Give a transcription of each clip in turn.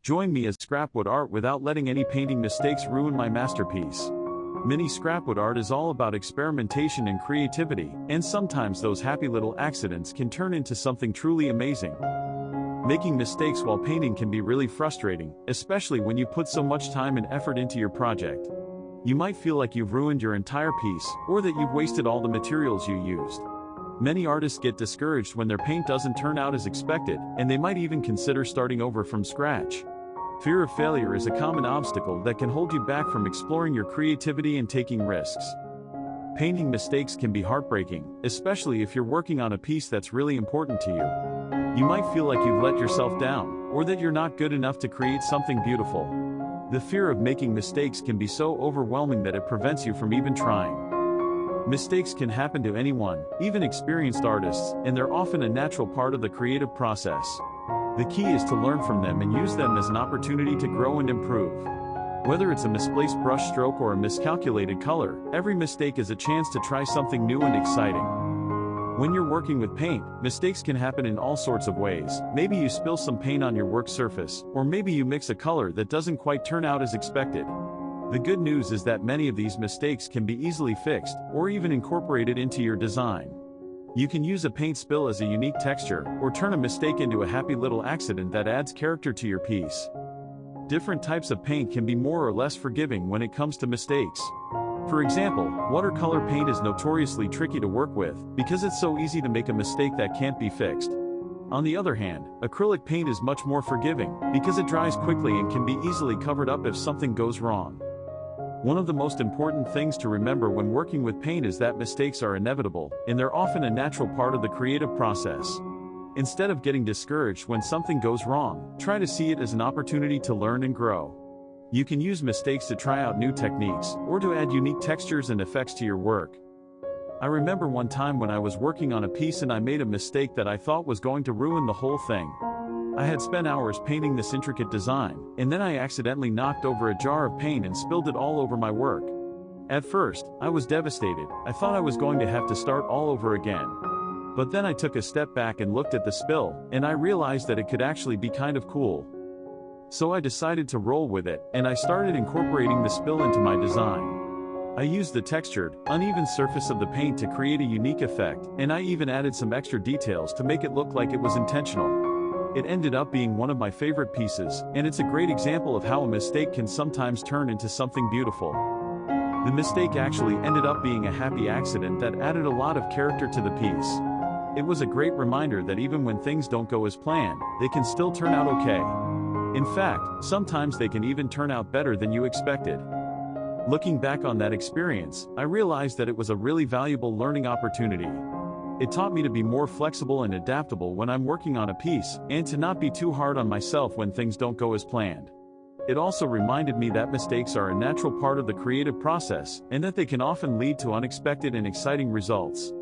Join me as scrapwood art without letting any painting mistakes ruin my masterpiece. Mini scrapwood art is all about experimentation and creativity, and sometimes those happy little accidents can turn into something truly amazing. Making mistakes while painting can be really frustrating, especially when you put so much time and effort into your project. You might feel like you've ruined your entire piece, or that you've wasted all the materials you used. Many artists get discouraged when their paint doesn't turn out as expected, and they might even consider starting over from scratch. Fear of failure is a common obstacle that can hold you back from exploring your creativity and taking risks. Painting mistakes can be heartbreaking, especially if you're working on a piece that's really important to you. You might feel like you've let yourself down, or that you're not good enough to create something beautiful. The fear of making mistakes can be so overwhelming that it prevents you from even trying. Mistakes can happen to anyone, even experienced artists, and they're often a natural part of the creative process. The key is to learn from them and use them as an opportunity to grow and improve. Whether it's a misplaced brush stroke or a miscalculated color, every mistake is a chance to try something new and exciting. When you're working with paint, mistakes can happen in all sorts of ways. Maybe you spill some paint on your work surface, or maybe you mix a color that doesn't quite turn out as expected. The good news is that many of these mistakes can be easily fixed, or even incorporated into your design. You can use a paint spill as a unique texture, or turn a mistake into a happy little accident that adds character to your piece. Different types of paint can be more or less forgiving when it comes to mistakes. For example, watercolor paint is notoriously tricky to work with, because it's so easy to make a mistake that can't be fixed. On the other hand, acrylic paint is much more forgiving, because it dries quickly and can be easily covered up if something goes wrong. One of the most important things to remember when working with paint is that mistakes are inevitable, and they're often a natural part of the creative process. Instead of getting discouraged when something goes wrong, try to see it as an opportunity to learn and grow. You can use mistakes to try out new techniques, or to add unique textures and effects to your work. I remember one time when I was working on a piece and I made a mistake that I thought was going to ruin the whole thing. I had spent hours painting this intricate design, and then I accidentally knocked over a jar of paint and spilled it all over my work. At first, I was devastated. I thought I was going to have to start all over again. But then I took a step back and looked at the spill, and I realized that it could actually be kind of cool. So I decided to roll with it, and I started incorporating the spill into my design. I used the textured, uneven surface of the paint to create a unique effect, and I even added some extra details to make it look like it was intentional. It ended up being one of my favorite pieces, and it's a great example of how a mistake can sometimes turn into something beautiful. The mistake actually ended up being a happy accident that added a lot of character to the piece. It was a great reminder that even when things don't go as planned, they can still turn out okay. In fact, sometimes they can even turn out better than you expected. Looking back on that experience, I realized that it was a really valuable learning opportunity. It taught me to be more flexible and adaptable when I'm working on a piece, and to not be too hard on myself when things don't go as planned. It also reminded me that mistakes are a natural part of the creative process, and that they can often lead to unexpected and exciting results.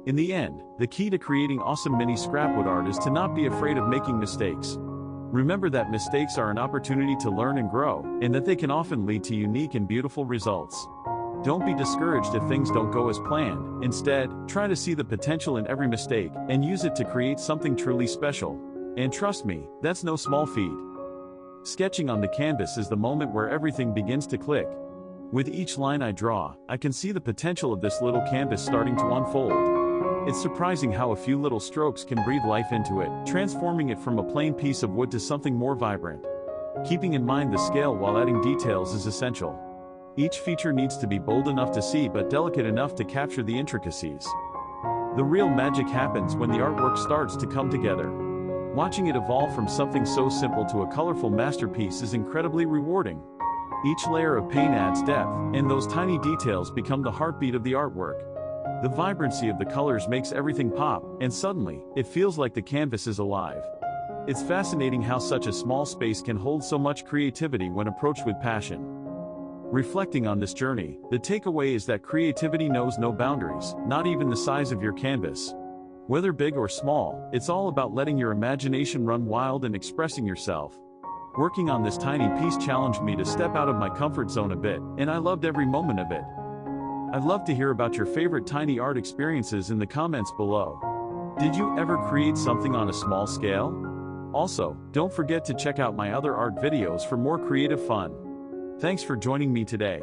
In the end, the key to creating awesome mini scrapwood art is to not be afraid of making mistakes. Remember that mistakes are an opportunity to learn and grow, and that they can often lead to unique and beautiful results. Don't be discouraged if things don't go as planned. Instead, try to see the potential in every mistake, and use it to create something truly special. And trust me, that's no small feat. Sketching on the canvas is the moment where everything begins to click. With each line I draw, I can see the potential of this little canvas starting to unfold. It's surprising how a few little strokes can breathe life into it, transforming it from a plain piece of wood to something more vibrant. Keeping in mind the scale while adding details is essential. Each feature needs to be bold enough to see but delicate enough to capture the intricacies. The real magic happens when the artwork starts to come together. Watching it evolve from something so simple to a colorful masterpiece is incredibly rewarding. Each layer of paint adds depth, and those tiny details become the heartbeat of the artwork. The vibrancy of the colors makes everything pop, and suddenly, it feels like the canvas is alive. It's fascinating how such a small space can hold so much creativity when approached with passion. Reflecting on this journey, the takeaway is that creativity knows no boundaries, not even the size of your canvas. Whether big or small, it's all about letting your imagination run wild and expressing yourself. Working on this tiny piece challenged me to step out of my comfort zone a bit, and I loved every moment of it. I'd love to hear about your favorite tiny art experiences in the comments below. Did you ever create something on a small scale? Also, don't forget to check out my other art videos for more creative fun. Thanks for joining me today.